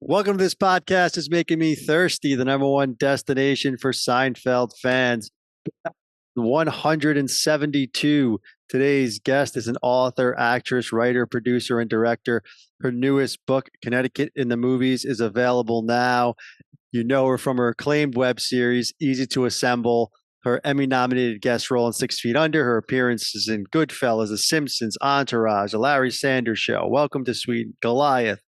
Welcome to this podcast is making me thirsty, the number one destination for Seinfeld fans. 172. Today's guest is an author, actress, writer, producer, and director. Her newest book, Connecticut in the Movies, is available now. You know her from her acclaimed web series, Easy to Assemble, her Emmy nominated guest role in 6 Feet Under, her appearances in Goodfellas, The Simpsons, Entourage, The Larry Sanders Show, Welcome to Sweden, Goliath.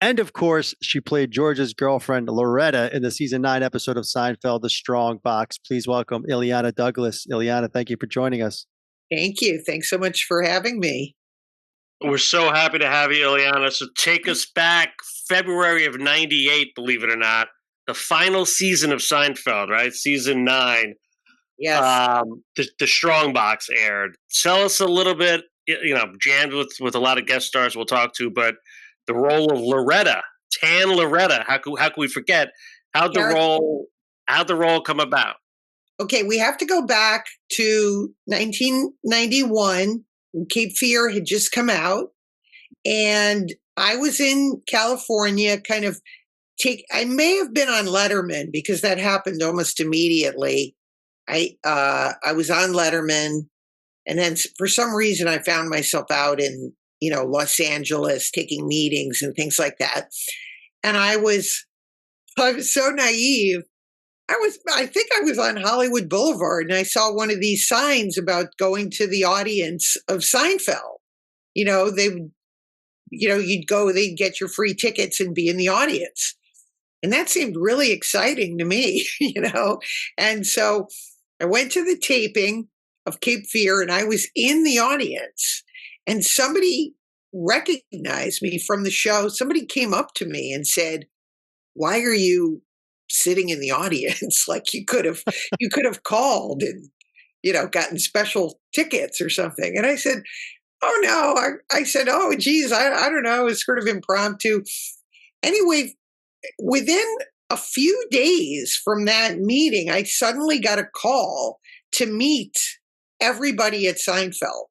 And of course, she played George's girlfriend, Loretta, in the season 9 episode of Seinfeld, The Strongbox. Please welcome Illeana Douglas. Illeana, thank you for joining us. Thank you. Thanks so much for having me. We're so happy to have you, Illeana. So take us back February of 98, believe it or not, the final season of Seinfeld, right? Season 9. Yes. The Strongbox aired. Tell us a little bit, jammed with a lot of guest stars we'll talk to, but the role of Loretta, Tan Loretta. How could we forget? How'd the role come about? Okay, we have to go back to 1991. Cape Fear had just come out, and I was in California. I may have been on Letterman because that happened almost immediately. I was on Letterman, and then for some reason I found myself out in Los Angeles taking meetings and things like that. And I was so naive. I think I was on Hollywood Boulevard and I saw one of these signs about going to the audience of Seinfeld. You'd go, they'd get your free tickets and be in the audience. And that seemed really exciting to me, And so I went to the taping of Cape Fear and I was in the audience. And somebody recognized me from the show. Somebody came up to me and said, "Why are you sitting in the audience? Like you could have called and, gotten special tickets or something." And I said, "Oh no." I said, "Oh geez, I don't know. It's sort of impromptu." Anyway, within a few days from that meeting, I suddenly got a call to meet everybody at Seinfeld.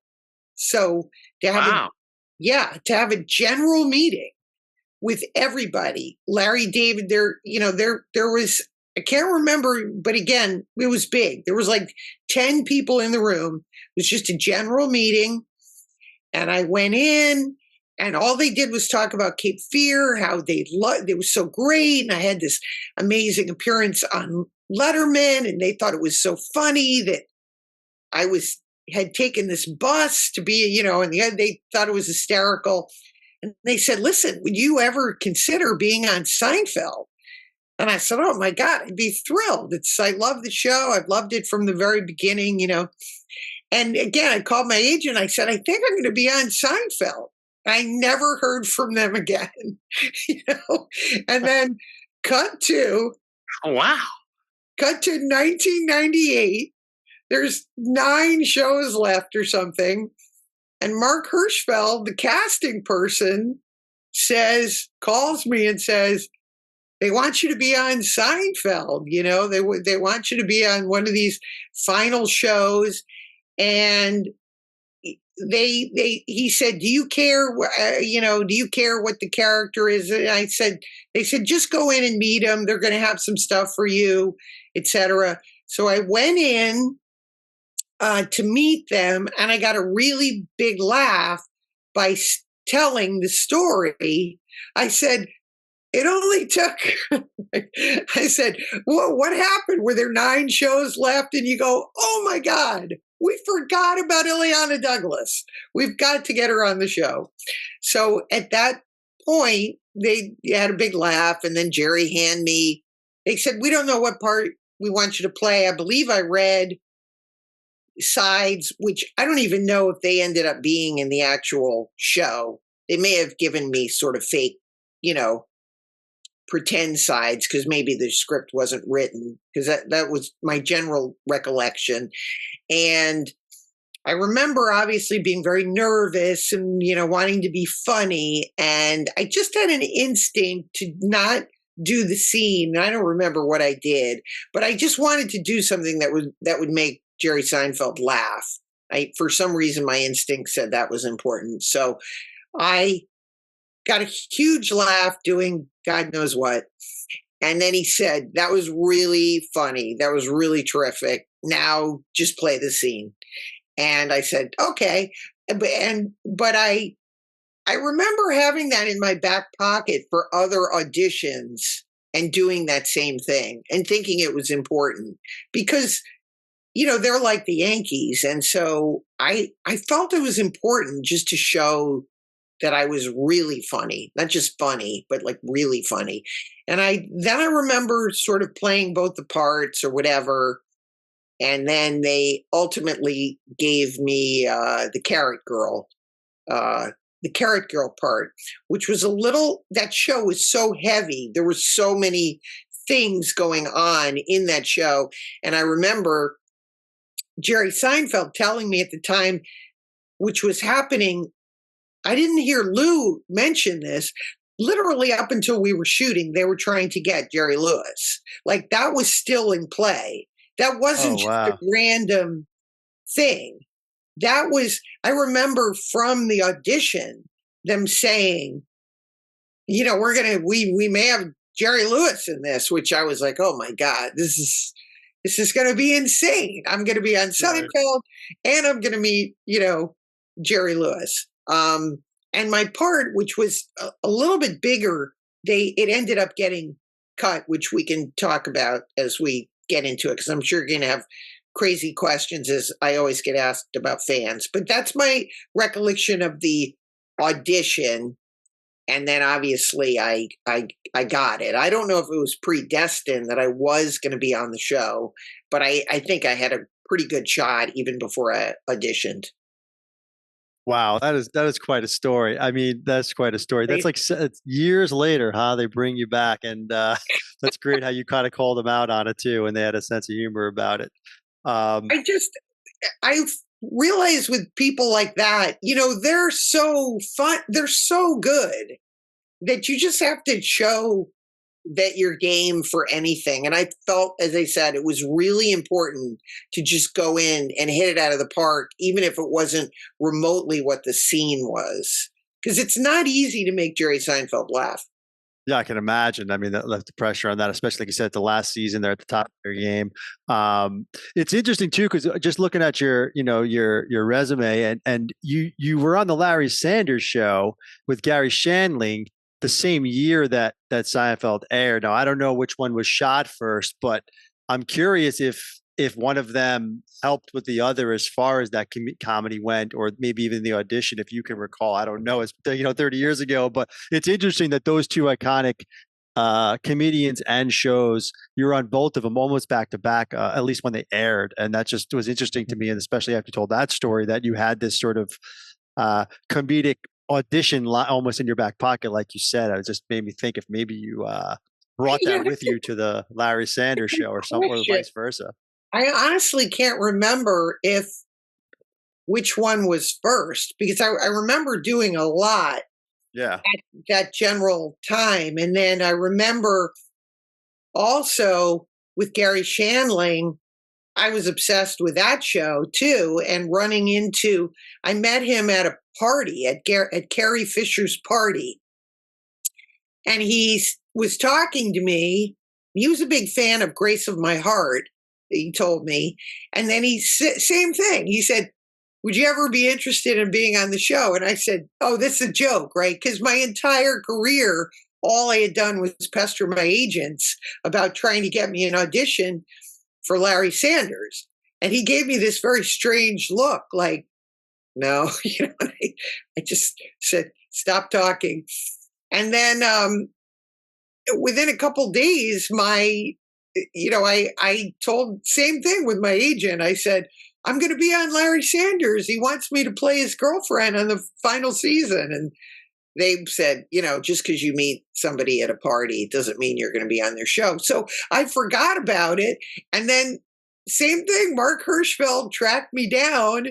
So to have a general meeting with everybody. Larry David, there was, I can't remember, but again, it was big. There was like 10 people in the room. It was just a general meeting. And I went in and all they did was talk about Cape Fear, how it was so great. And I had this amazing appearance on Letterman and they thought it was so funny that I had taken this bus to be, and they thought it was hysterical. And they said, "Listen, would you ever consider being on Seinfeld?" And I said, "Oh my God, I'd be thrilled. I love the show. I've loved it from the very beginning, And again, I called my agent. I said, "I think I'm going to be on Seinfeld." I never heard from them again, And then cut to 1998. There's 9 shows left or something. And Mark Hirschfeld, the casting person, calls me and says, "They want you to be on Seinfeld. They want you to be on one of these final shows." And he said, "Do you care? Do you care what the character is?" And they said, "Just go in and meet them. They're going to have some stuff for you, etc." So I went in to meet them, and I got a really big laugh by telling the story. I said, "It only took," I said, what happened? Were there 9 shows left? And you go, "Oh my God, we forgot about Illeana Douglas. We've got to get her on the show." So at that point, they had a big laugh, and then Jerry they said, "We don't know what part we want you to play." I believe I read sides, which I don't even know if they ended up being in the actual show. They may have given me sort of fake, pretend sides because maybe the script wasn't written, because that was my general recollection. And I remember obviously being very nervous and, wanting to be funny. And I just had an instinct to not do the scene. I don't remember what I did, but I just wanted to do something that would make Jerry Seinfeld laugh. For some reason, my instinct said that was important. So I got a huge laugh doing God knows what. And then he said, that was really funny. That was really terrific. Now just play the scene. And I said, okay. But I remember having that in my back pocket for other auditions and doing that same thing and thinking it was important because, they're like the Yankees. And so I felt it was important just to show that I was really funny, not just funny, but like really funny. And then I remember sort of playing both the parts or whatever. And then they ultimately gave me the Carrot Girl part, which was that show was so heavy. There were so many things going on in that show. And I remember Jerry Seinfeld telling me at the time, which was happening, I didn't hear Lou mention this. Literally up until we were shooting, they were trying to get Jerry Lewis. Like that was still in play. That wasn't just a random thing. I remember from the audition, them saying, we may have Jerry Lewis in this, which I was like, oh my God, this is going to be insane. I'm going to be on Seinfeld and I'm going to meet, Jerry Lewis. And my part, which was a little bit bigger, it ended up getting cut, which we can talk about as we get into it, because I'm sure you're going to have crazy questions, as I always get asked about fans. But that's my recollection of the audition. And then obviously I got it. I don't know if it was predestined that I was going to be on the show, but I think I had a pretty good shot even before I auditioned. Wow, that is quite a story. I mean, that's quite a story. That's like years later, huh? They bring you back, and that's great how you kind of called them out on it too, and they had a sense of humor about it. I realize with people like that, they're so fun, they're so good that you just have to show that you're game for anything. And I felt, as I said, it was really important to just go in and hit it out of the park, even if it wasn't remotely what the scene was. Because it's not easy to make Jerry Seinfeld laugh. Yeah, I can imagine. I mean, that left the pressure on that, especially like you said, the last season, they're at the top of their game. It's interesting too, because just looking at your resume, and you were on the Larry Sanders Show with Gary Shandling the same year that Seinfeld aired. Now, I don't know which one was shot first, but I'm curious if one of them helped with the other as far as that comedy went, or maybe even the audition, if you can recall. I don't know. It's 30 years ago, but it's interesting that those two iconic comedians and shows, you're on both of them almost back to back, at least when they aired. And that just was interesting to me. And especially after you told that story, that you had this sort of comedic audition almost in your back pocket, like you said. It just made me think if maybe you brought that with you to the Larry Sanders Show or something, or vice versa. I honestly can't remember which one was first, because I remember doing a lot at that general time. And then I remember also with Gary Shandling, I was obsessed with that show too, and I met him at a party, at Carrie Fisher's party. And he was talking to me. He was a big fan of Grace of My Heart, he told me. And then same thing. He said, would you ever be interested in being on the show? And I said, oh, this is a joke, right? Because my entire career, all I had done was pester my agents about trying to get me an audition for Larry Sanders. And he gave me this very strange look, like, no, I just said, stop talking. And then within a couple days, I told same thing with my agent. I said, I'm going to be on Larry Sanders. He wants me to play his girlfriend on the final season. And they said, just because you meet somebody at a party doesn't mean you're going to be on their show. So I forgot about it. And then same thing, Mark Hirschfeld tracked me down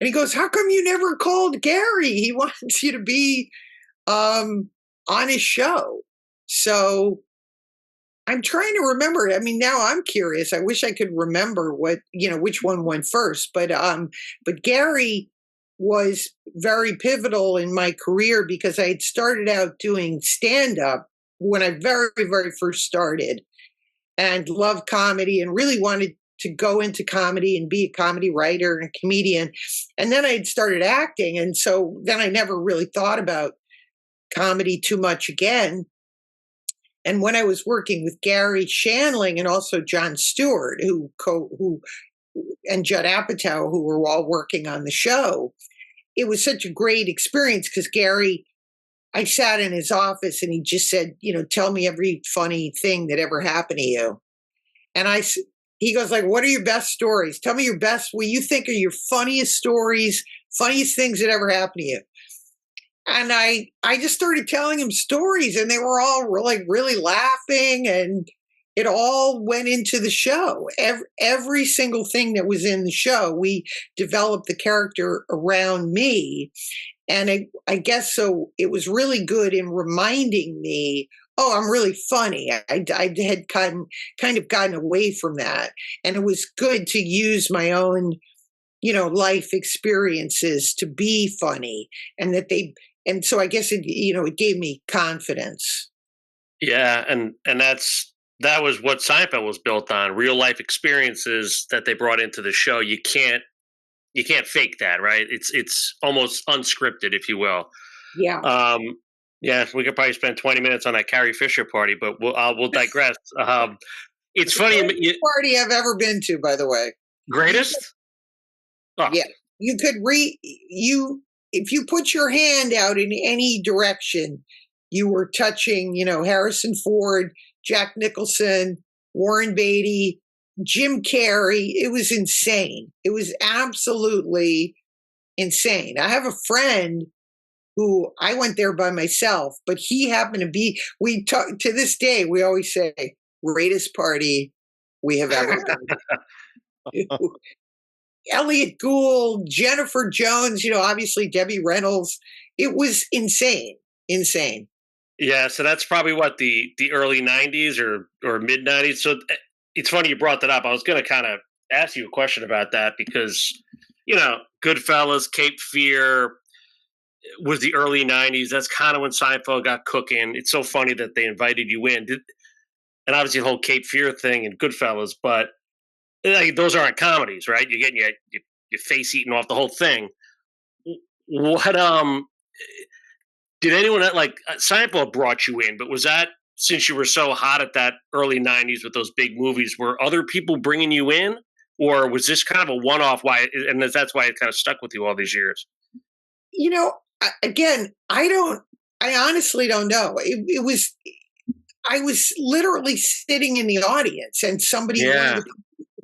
and he goes, how come you never called Gary? He wants you to be on his show. So I'm trying to remember. I mean, now I'm curious. I wish I could remember which one went first. But Gary was very pivotal in my career because I had started out doing stand-up when I very, very first started and loved comedy and really wanted to go into comedy and be a comedy writer and comedian. And then I had started acting. And so then I never really thought about comedy too much again. And when I was working with Gary Shandling and also Jon Stewart, who and Judd Apatow, who were all working on the show, it was such a great experience because Gary, I sat in his office and he just said, tell me every funny thing that ever happened to you. And he goes like, what are your best stories? Tell me your best, what you think are your funniest stories, funniest things that ever happened to you. And I just started telling him stories and they were all really laughing and it all went into the show. Every single thing that was in the show, we developed the character around me. And I guess so it was really good in reminding me, oh, I'm really funny. I had kind of gotten away from that. And it was good to use my own, life experiences to be funny and so I guess it gave me confidence. Yeah. And that was what Seinfeld was built on, real life experiences that they brought into the show. You can't fake that, right? It's almost unscripted, if you will. Yeah. Yeah, we could probably spend 20 minutes on that Carrie Fisher party, but we'll digress. It's funny. Party I've ever been to, by the way. Greatest? Oh. Yeah. You could if you put your hand out in any direction, you were touching, Harrison Ford, Jack Nicholson, Warren Beatty, Jim Carrey. It was insane. It was absolutely insane. I have a friend who I went there by myself, but he happened to be, to this day, we always say, greatest party we have ever been to. Elliot Gould, Jennifer Jones, obviously Debbie Reynolds. It was insane. Yeah, so that's probably what the early 90s or mid 90s. So it's funny you brought that up. I was going to kind of ask you a question about that because, Goodfellas, Cape Fear was the early 90s. That's kind of when Seinfeld got cooking. It's so funny that they invited you in. And obviously the whole Cape Fear thing and Goodfellas, but those aren't comedies, right? You're getting your face eaten off the whole thing. What did anyone Seinfeld brought you in? But was that since you were so hot at that early 90s with those big movies? Were other people bringing you in, or was this kind of a one-off? And that's why it kind of stuck with you all these years? Again, I honestly don't know. It was. I was literally sitting in the audience, and somebody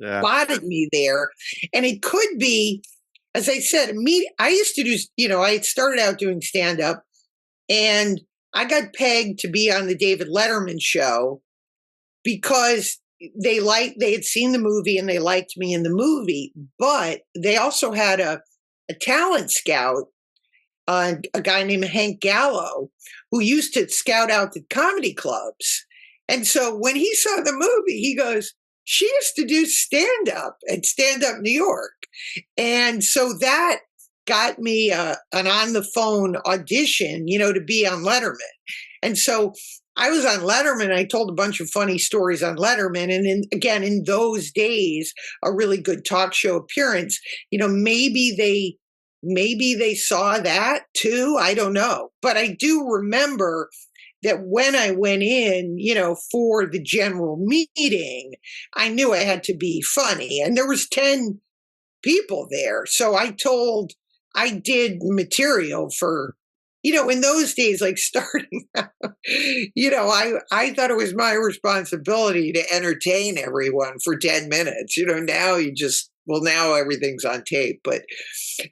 spotted me there. And it could be, as I said, I used to do, I had started out doing stand-up and I got pegged to be on the David Letterman show because they had seen the movie and they liked me in the movie, but they also had a talent scout, a guy named Hank Gallo, who used to scout out the comedy clubs. And so when he saw the movie, he goes, she used to do stand-up at Stand Up New York. And so that got me an on-the-phone audition, to be on Letterman. And so I was on Letterman. I told a bunch of funny stories on Letterman. And in those days, a really good talk show appearance, maybe they saw that too. I don't know. But I do remember that when I went in, for the general meeting, I knew I had to be funny. And there was 10 people there. So I did material for, in those days, like starting out, I thought it was my responsibility to entertain everyone for 10 minutes. Now now everything's on tape. But,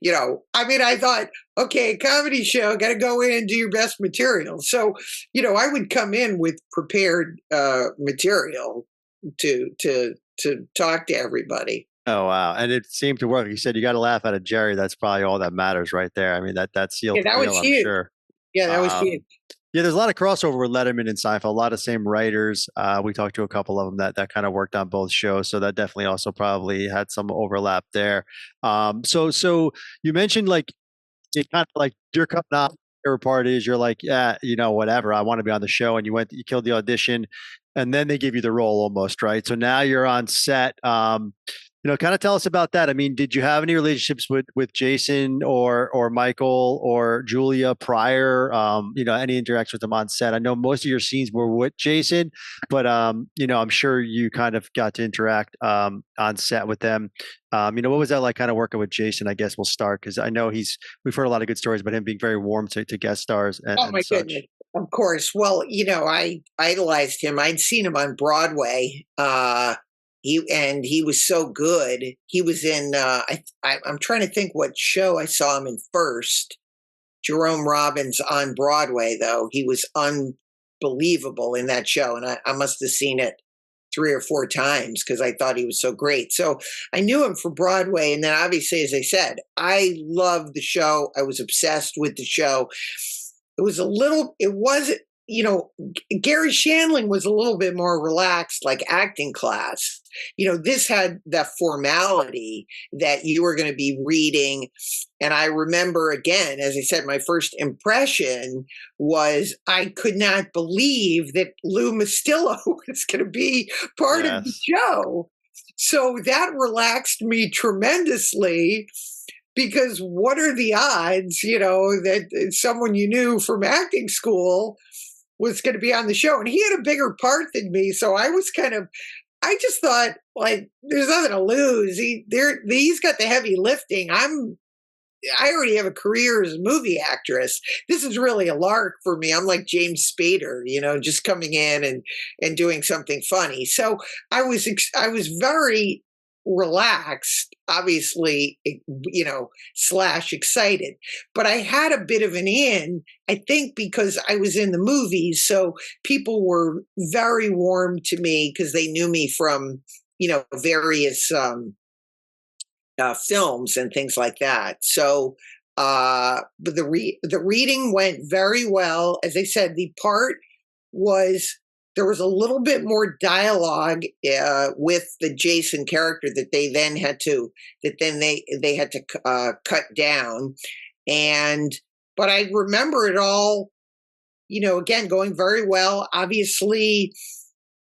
I thought, okay, comedy show, got to go in and do your best material. So, I would come in with prepared material to talk to everybody. Oh, wow. And it seemed to work. You said you got to laugh out of Jerry. That's probably all that matters right there. I mean, that sealed the deal, I'm sure. Yeah, that was huge. Yeah, there's a lot of crossover with Letterman and Seinfeld, a lot of same writers. We talked to a couple of them that kind of worked on both shows. So that definitely also probably had some overlap there. So you mentioned it kind of like you're coming out. Your part is you're like, yeah, whatever. I want to be on the show, and you killed the audition, and then they give you the role almost, right? So now you're on set. Kind of tell us about that. I mean, did you have any relationships with Jason or Michael or Julia prior? Any interaction with them on set? I know most of your scenes were with Jason, but I'm sure you kind of got to interact on set with them. What was that like, kind of working with Jason? I guess we'll start because I know we've heard a lot of good stories about him being very warm to guest stars Oh and my such. goodness. Of course. Well, I idolized him. I'd seen him on Broadway. He was so good. He was in I'm trying to think what show I saw him in first. Jerome Robbins on Broadway, though. He was unbelievable in that show, and I must have seen it 3 or 4 times because I thought he was so great. So I knew him for Broadway, and then obviously, as I said, I loved the show. I was obsessed with the show. It wasn't, Gary Shandling was a little bit more relaxed, like acting class. This had that formality that you were going to be reading. And I remember, again, as I said, my first impression was I could not believe that Lou Mastillo was going to be part of the Yes. show. So that relaxed me tremendously. Because what are the odds, that someone you knew from acting school was going to be on the show? And he had a bigger part than me. So I just thought, like, there's nothing to lose. He's got the heavy lifting. I already have a career as a movie actress. This is really a lark for me. I'm like James Spader, just coming in and doing something funny. So I was very relaxed, obviously, / excited, but I had a bit of an in, I think, because I was in the movies. So people were very warm to me because they knew me from, various, films and things like that. So, but the reading went very well. As I said, there was a little bit more dialogue with the Jason character that they had to cut down, but I remember it all, again, going very well. Obviously,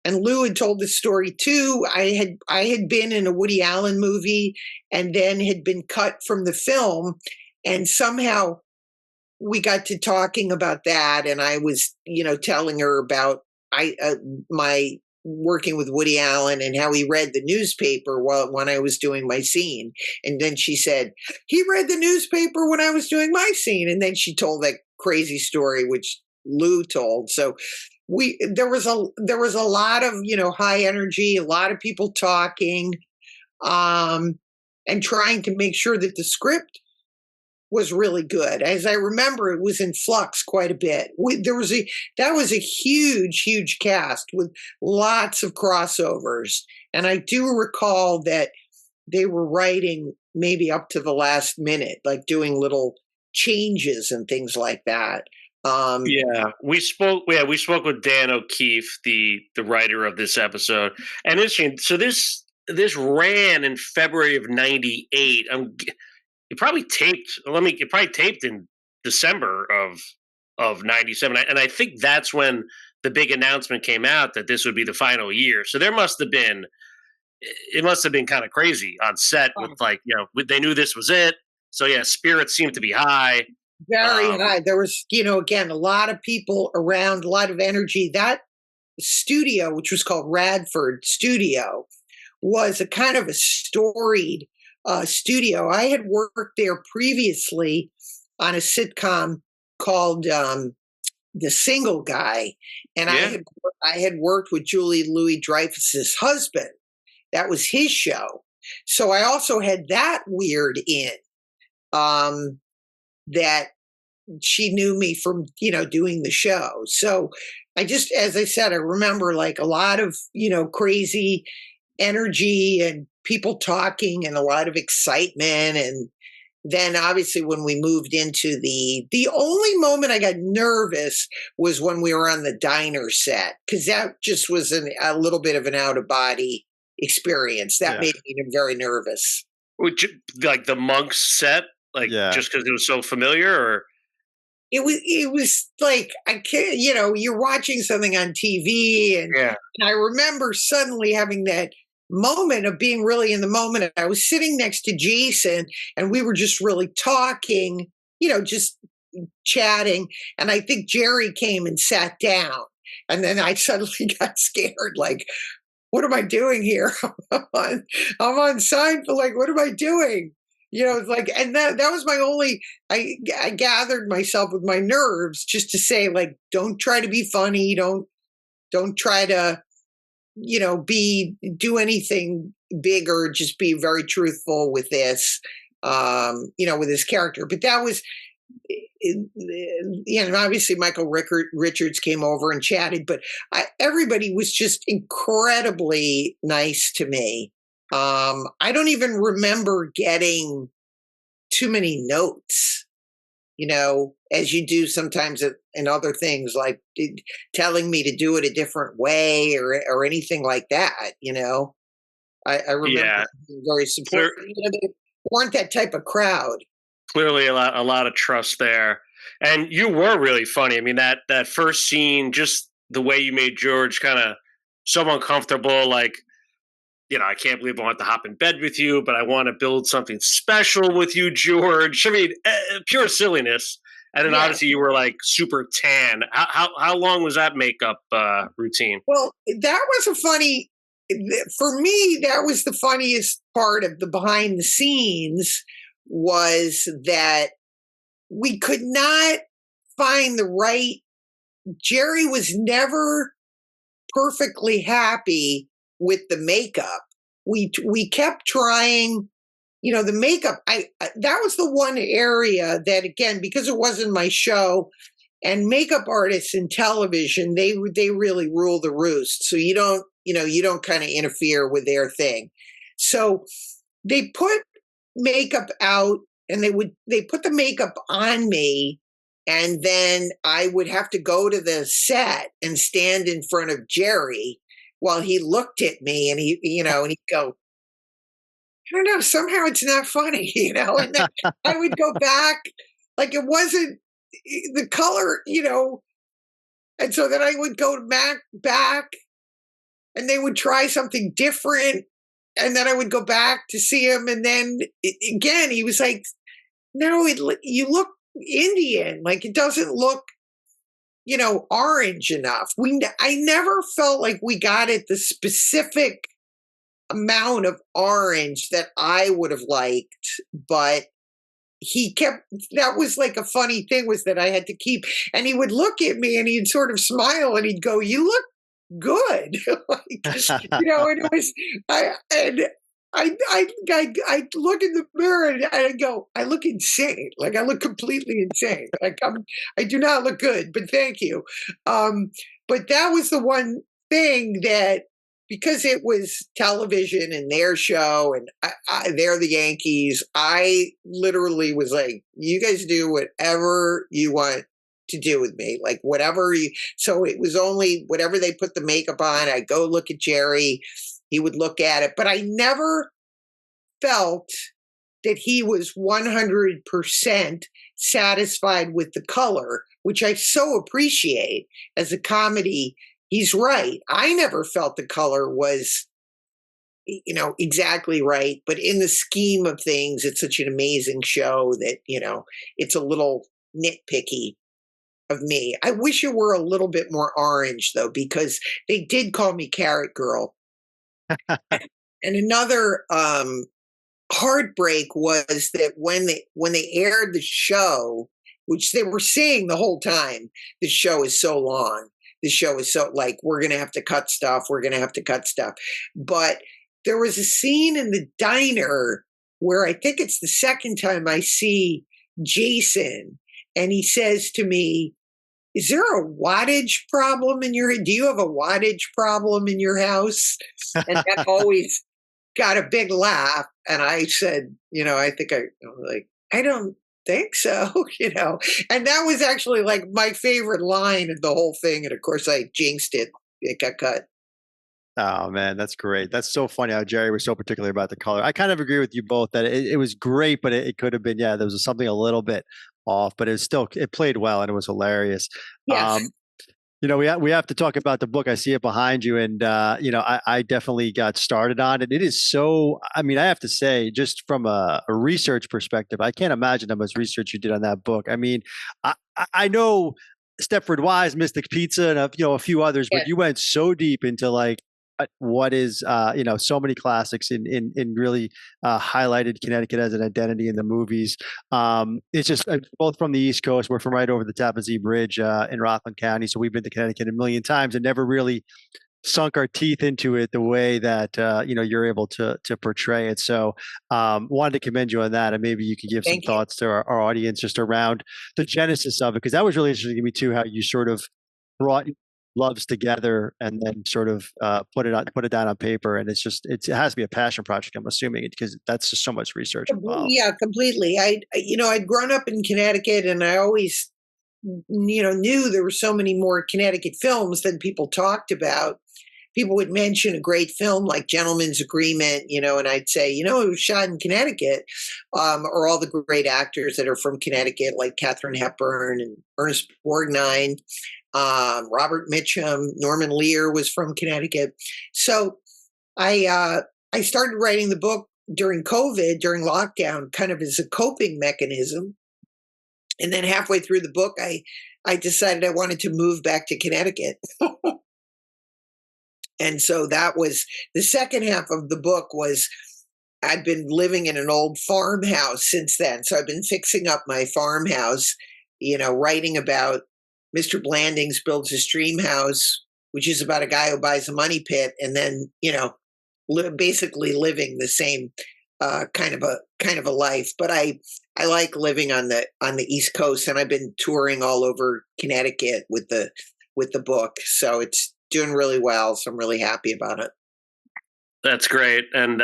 and Lou had told this story too. I had been in a Woody Allen movie and then had been cut from the film, and somehow we got to talking about that, and I was, telling her about my working with Woody Allen and how he read the newspaper when I was doing my scene. And then she said, he read the newspaper when I was doing my scene. And then she told that crazy story, which Lou told. So there was a lot of, high energy, a lot of people talking, and trying to make sure that the script was really good. As I remember, it was in flux quite a bit. That was a huge, huge cast with lots of crossovers. And I do recall that they were writing maybe up to the last minute, like doing little changes and things like that. We spoke with Dan O'Keefe, the writer of this episode, and interesting. So this ran in February of '98. It probably taped in December of '97, and I think that's when the big announcement came out that this would be the final year. So it must have been kind of crazy on set with, like, they knew this was it. So yeah, spirits seemed to be high. Very high. There was, again, a lot of people around, a lot of energy. That studio, which was called Radford Studio, was a kind of a storied studio. I had worked there previously on a sitcom called The Single Guy, and I had worked with Julie Louis-Dreyfus's husband. That was his show. So I also had that weird in that she knew me from, doing the show. So as I said, I remember like a lot of, crazy energy and people talking and a lot of excitement. And then obviously when we moved into the only moment I got nervous was when we were on the diner set, because that just was a little bit of an out of body experience. That made me very nervous. Which, like the Monks set? Like Yeah. just because it was so familiar, or It was like, I can't, you're watching something on TV, and yeah, I remember suddenly having that moment of being really in the moment. I was sitting next to Jason, and we were just really talking, just chatting. And I think Jerry came and sat down. And then I suddenly got scared, like, what am I doing here? I'm on Seinfeld. Like, what am I doing? It's like, and that was my only. I gathered myself with my nerves just to say, like, don't try to be funny. Don't try to, do anything bigger. Just be very truthful with this, with this character. But that was, obviously Michael Richards came over and chatted, but everybody was just incredibly nice to me. I don't even remember getting too many notes, as you do sometimes in other things, like telling me to do it a different way or anything like that. I remember yeah. being very supportive. They weren't that type of crowd. Clearly a lot of trust there. And you were really funny. I mean, that first scene, just the way you made George kind of so uncomfortable, like, I can't believe I want to hop in bed with you, but I want to build something special with you, George. I mean, pure silliness. And then Yeah. obviously you were like super tan. How long was that makeup routine? Well, that was for me, that was the funniest part of the behind the scenes, was that we could not find the right. Jerry was never perfectly happy with the makeup. We kept trying, the makeup. That was the one area that, again, because it wasn't my show, and makeup artists in television, they really rule the roost. So you don't kind of interfere with their thing. So they put makeup out, and they put the makeup on me, and then I would have to go to the set and stand in front of Jerry while he looked at me, and and he'd go, I don't know, somehow it's not funny, and then I would go back, like it wasn't the color, and so then I would go back, and they would try something different, and then I would go back to see him, and then again he was like, no, you look Indian, like it doesn't look, orange enough. I never felt like we got it the specific amount of orange that I would have liked, but that was like a funny thing, was that I had to keep, and he would look at me and he'd sort of smile and he'd go, you look good. Like, and it was, I look in the mirror and I go, I look insane. Like I look completely insane. Like I do not look good, but thank you. But that was the one thing that, because it was television and their show, and they're the Yankees, I literally was like, you guys do whatever you want to do with me, like whatever so it was only whatever they put the makeup on. I go look at Jerry, he would look at it, but I never felt that he was 100% satisfied with the color, which I so appreciate as a comedy. He's right. I never felt the color was, exactly right. But in the scheme of things, it's such an amazing show that, it's a little nitpicky of me. I wish it were a little bit more orange, though, because they did call me Carrot Girl. And another heartbreak was that when they aired the show, which they were saying the whole time, the show is so long. The show is so, like, we're going to have to cut stuff. We're going to have to cut stuff. But there was a scene in the diner where I think it's the second time I see Jason, and he says to me, is there a wattage problem in do you have a wattage problem in your house? And that always got a big laugh. And I said, I don't think so, and that was actually like my favorite line of the whole thing. And of course I jinxed it. It got cut. Oh man, that's great. That's so funny how Jerry was so particular about the color. I kind of agree with you both that it was great, but it could have been, yeah, there was something a little bit off, but it played well and it was hilarious. Yes. Um, we have to talk about the book. I see it behind you, and I definitely got started on it. It is so. I mean, I have to say, just from a research perspective, I can't imagine how much research you did on that book. I mean, I know Stepford Wives, Mystic Pizza, and a few others, but Yes. you went so deep into like what is so many classics in really highlighted Connecticut as an identity in the movies. It's just both from the East Coast. We're from right over the Tappan Zee Bridge in Rockland County, so we've been to Connecticut a million times and never really sunk our teeth into it the way that you're able to portray it. So wanted to commend you on that, and maybe you could give some Thank you. thoughts to our audience just around the genesis of it, because that was really interesting to me too, how you sort of brought loves together and then sort of put it down on paper, and it has to be a passion project, I'm assuming, because that's just so much research involved. Yeah, completely. I'd grown up in Connecticut, and I always, knew there were so many more Connecticut films than people talked about. People would mention a great film like Gentleman's Agreement, and I'd say, it was shot in Connecticut, or all the great actors that are from Connecticut, like Katharine Hepburn and Ernest Borgnine, Robert Mitchum, Norman Lear was from Connecticut. So I started writing the book during COVID, during lockdown, kind of as a coping mechanism. And then halfway through the book, I decided I wanted to move back to Connecticut. And so that was the second half of the book. Was I'd been living in an old farmhouse since then. So I've been fixing up my farmhouse, writing about Mr. Blandings builds a stream house, which is about a guy who buys a money pit, and then, basically living the same kind of a life. But I like living on the East Coast, and I've been touring all over Connecticut with the book. So it's doing really well. So I'm really happy about it. That's great. And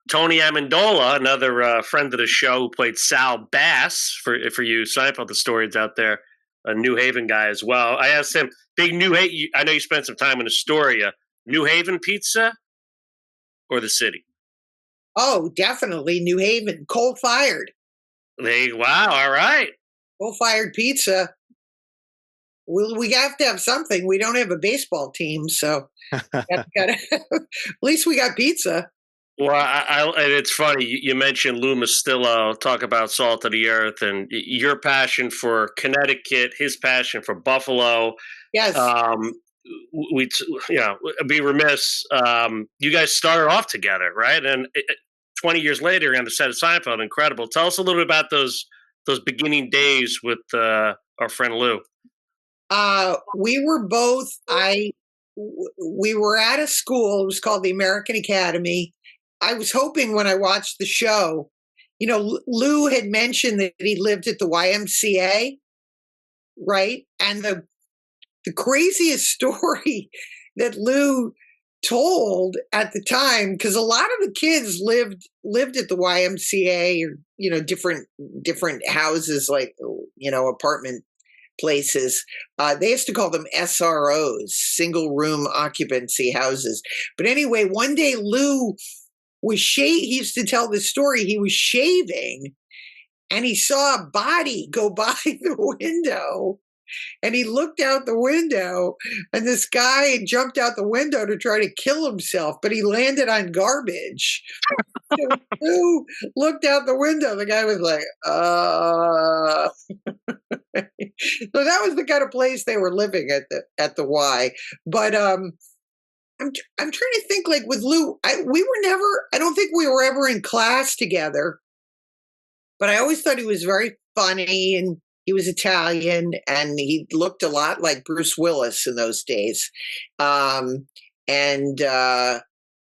Tony Amendola, another friend of the show who played Sal Bass for you Seinfeld historians out there, a New Haven guy as well. I asked him, big New Haven, I know you spent some time in Astoria, New Haven pizza or the city? Oh, definitely New Haven, coal-fired. Wow, all right. Coal-fired pizza. We have to have something. We don't have a baseball team, so at least we got pizza. Well, and it's funny, you mentioned Lou Mastillo, talk about salt of the earth, and your passion for Connecticut, his passion for Buffalo. Yes. We'd be remiss. You guys started off together, right? And 20 years later, on the set of Seinfeld, incredible. Tell us a little bit about those beginning days with our friend Lou. We were both. We were at a school. It was called the American Academy. I was hoping when I watched the show, Lou had mentioned that he lived at the YMCA, right? And the craziest story that Lou told at the time, because a lot of the kids lived at the YMCA, or different houses, like apartment places. They used to call them SROs, single room occupancy houses. But anyway, one day Lou was he used to tell this story. He was shaving and he saw a body go by the window, and he looked out the window, and this guy had jumped out the window to try to kill himself, but he landed on garbage. So Lou looked out the window. The guy was like, So that was the kind of place they were living at the Y. But I'm trying to think, like with Lou, I don't think we were ever in class together, but I always thought he was very funny, and he was Italian, and he looked a lot like Bruce Willis in those days.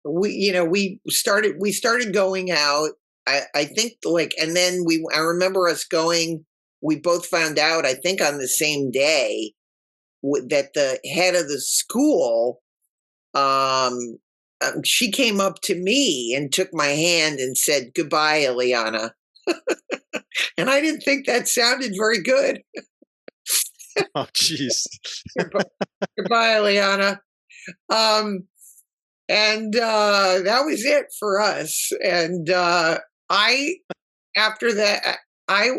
We started going out. I think and then I remember us going. We both found out, I think, on the same day that the head of the school, she came up to me and took my hand and said, "Goodbye, Illeana." And I didn't think that sounded very good. Oh, jeez. Goodbye, Illeana. And that was it for us. And I, after that, I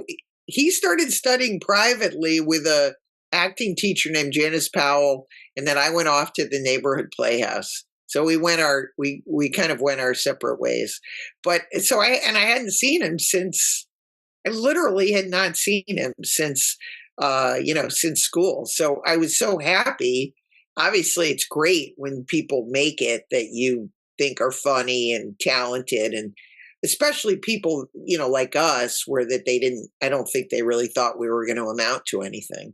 he started studying privately with a acting teacher named Janice Powell, and then I went off to the neighborhood playhouse. So we kind of went our separate ways. But so I hadn't seen him since, I literally had not seen him since since school. So I was so happy. Obviously, it's great when people make it that you think are funny and talented, and especially people, like us, where that I don't think they really thought we were going to amount to anything.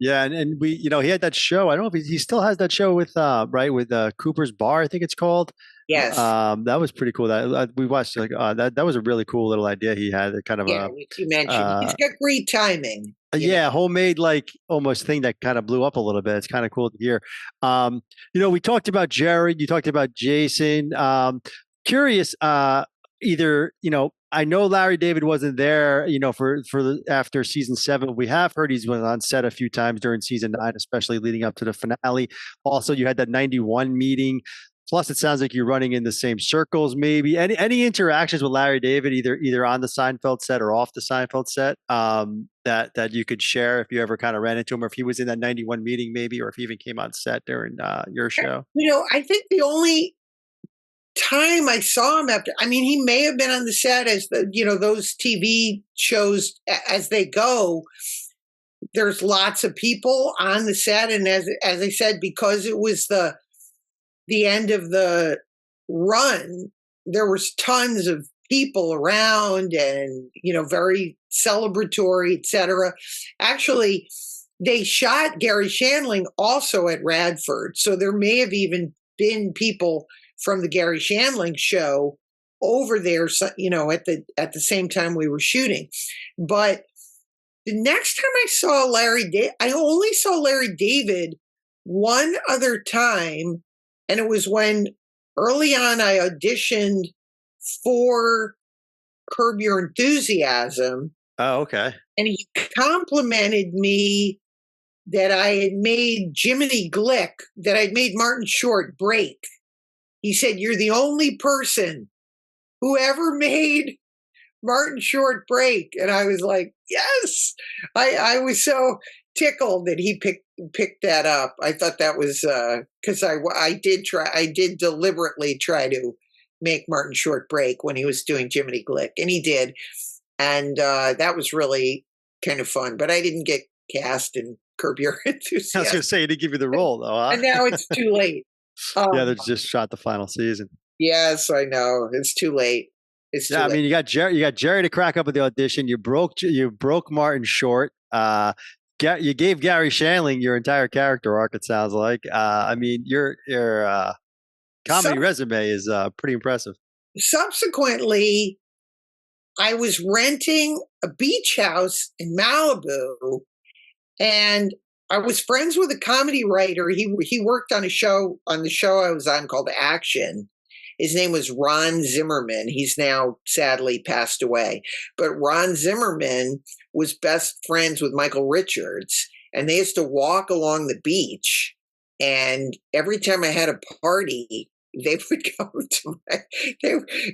Yeah, and we, he had that show. I don't know if he still has that show with with Cooper's Bar, I think it's called. Yes. That was pretty cool. That we watched that was a really cool little idea he had. Kind of which you mentioned. He's got great timing. Homemade almost thing that kind of blew up a little bit. It's kind of cool to hear. We talked about Jared. You talked about Jason. Curious, either I know Larry David wasn't there, after season 7. We have heard he's been on set a few times during season 9, especially leading up to the finale. Also, you had that 91 meeting. Plus, it sounds like you're running in the same circles. Maybe any interactions with Larry David, either on the Seinfeld set or off the Seinfeld set, that you could share if you ever kind of ran into him, or if he was in that 91 meeting, maybe, or if he even came on set during your show. I think the only time I saw him he may have been on the set as those TV shows as they go. There's lots of people on the set, and as I said, because it was the end of the run, there was tons of people around, and very celebratory, etc. Actually, they shot Gary Shandling also at Radford, so there may have even been people from the Gary Shandling show over there, at the same time we were shooting. But the next time I saw I only saw Larry David one other time, and it was when early on I auditioned for Curb Your Enthusiasm. Oh, okay. And he complimented me that I had made Jiminy Glick, that I'd made Martin Short break. He said, "You're the only person who ever made Martin Short break." And I was like, yes. I was so tickled that he picked that up. I thought that was because I did deliberately try to make Martin Short break when he was doing Jiminy Glick, and he did. And that was really kind of fun. But I didn't get cast in Curb Your Enthusiasm. I was going to say, he didn't give you the role, though, huh? And now it's too late. Yeah, they just shot the final season. Yes, I know. It's too late. It's too late. You got Jerry to crack up with the audition. You broke Martin Short. You gave Gary Shandling your entire character arc, it sounds like. Your comedy resume is pretty impressive. Subsequently, I was renting a beach house in Malibu, and I was friends with a comedy writer. He worked on the show I was on called Action. His name was Ron Zimmerman. He's now sadly passed away. But Ron Zimmerman was best friends with Michael Richards, and they used to walk along the beach. And every time I had a party, they would come to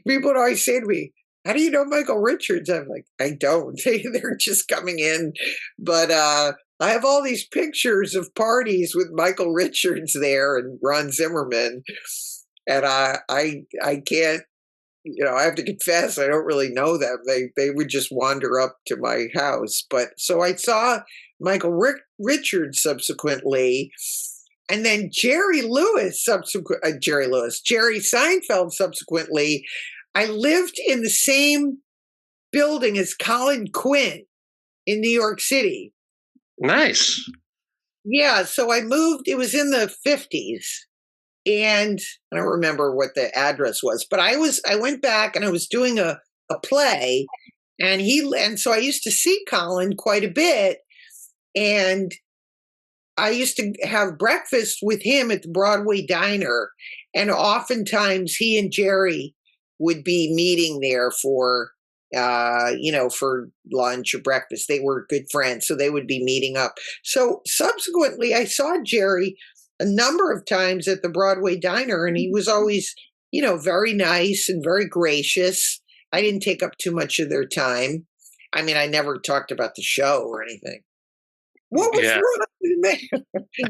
people would always say to me, "How do you know Michael Richards?" I'm like, I don't. They're just coming in. But I have all these pictures of parties with Michael Richards there and Ron Zimmerman. And I can't, I have to confess, I don't really know them. They would just wander up to my house. But so I saw Michael Richards subsequently, and then Jerry Seinfeld subsequently. I lived in the same building as Colin Quinn in New York City. Nice. Yeah, so I moved, it was in the 50s. And I don't remember what the address was, but I went back and I was doing a play, and so I used to see Colin quite a bit, and I used to have breakfast with him at the Broadway Diner, and oftentimes he and Jerry would be meeting there for lunch or breakfast. They were good friends, so they would be meeting up. So subsequently, I saw Jerry a number of times at the Broadway Diner, and he was always, very nice and very gracious. I didn't take up too much of their time. I mean, I never talked about the show or anything. What was wrong with makeup?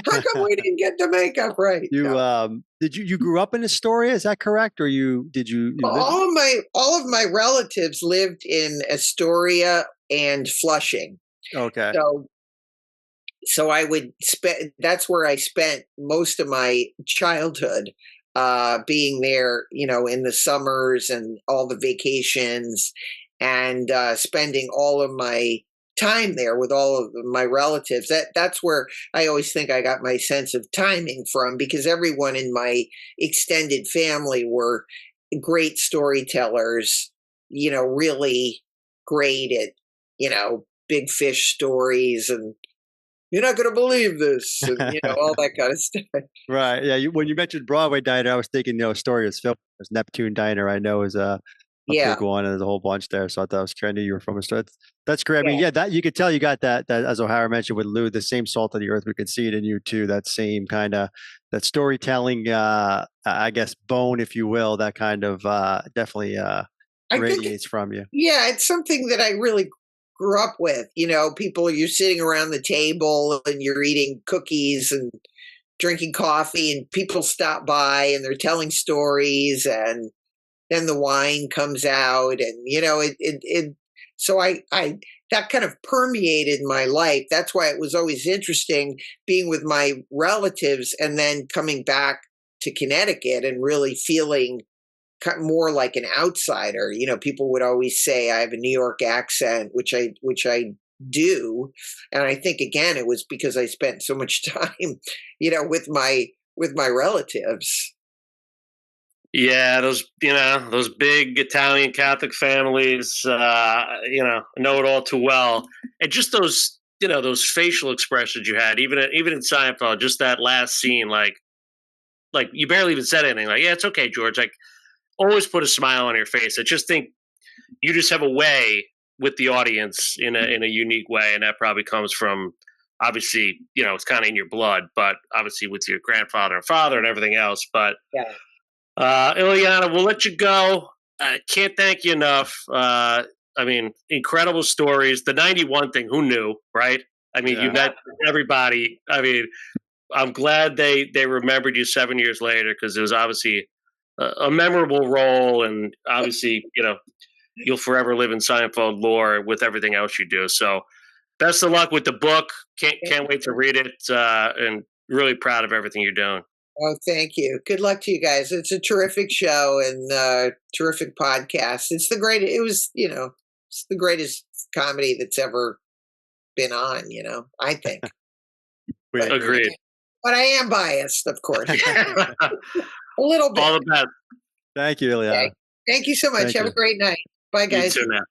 How come we didn't get the makeup right? You grew up in Astoria? Is that correct? Or you all of my relatives lived in Astoria and Flushing. Okay. So I would that's where I spent most of my childhood, being there, in the summers and all the vacations, and spending all of my time there with all of my relatives. That's where I always think I got my sense of timing from, because everyone in my extended family were great storytellers, really great at, big fish stories, and you're not going to believe this, and all that kind of stuff. Right. Yeah. When you mentioned Broadway Diner, I was thinking, Astoria's film. There's Neptune Diner, I know, is a big one, and there's a whole bunch there. So I thought it was kind of you were from Astoria. That's great. I mean, that you could tell you got that as O'Hara mentioned with Lou, the same salt of the earth. We could see it in you too. That same kind of that storytelling, I guess, bone, if you will. That kind of definitely radiates from you. Yeah, it's something that I really grew up with. People, you're sitting around the table and you're eating cookies and drinking coffee, and people stop by and they're telling stories, and then the wine comes out, and so I that kind of permeated my life. That's why it was always interesting being with my relatives and then coming back to Connecticut and really feeling more like an outsider. People would always say I have a New York accent, which I do, and I think again it was because I spent so much time, with my relatives. Yeah, those big Italian Catholic families, know it all too well, and just those facial expressions you had, even in Seinfeld, just that last scene, like you barely even said anything. Like, yeah, it's okay, George. Like, always put a smile on your face. I just think you just have a way with the audience in a unique way, and that probably comes from, obviously, it's kind of in your blood, but obviously with your grandfather and father and everything else. But Illeana, we'll let you go. I can't thank you enough. I mean, incredible stories. The 91 thing, who knew, right? I mean, you met everybody. I mean, I'm glad they remembered you 7 years later, because it was obviously a memorable role, and obviously, you'll forever live in Seinfeld lore with everything else you do. So best of luck with the book. Can't wait to read it, and really proud of everything you're doing. Oh, thank you. Good luck to you guys. It's a terrific show and terrific podcast. It's it's the greatest comedy that's ever been on, I think. Agreed. But I am biased, of course. A little bit. All the best. Thank you, Illeana. Okay. Thank you so much. Have a great night. Bye, guys. You too, man.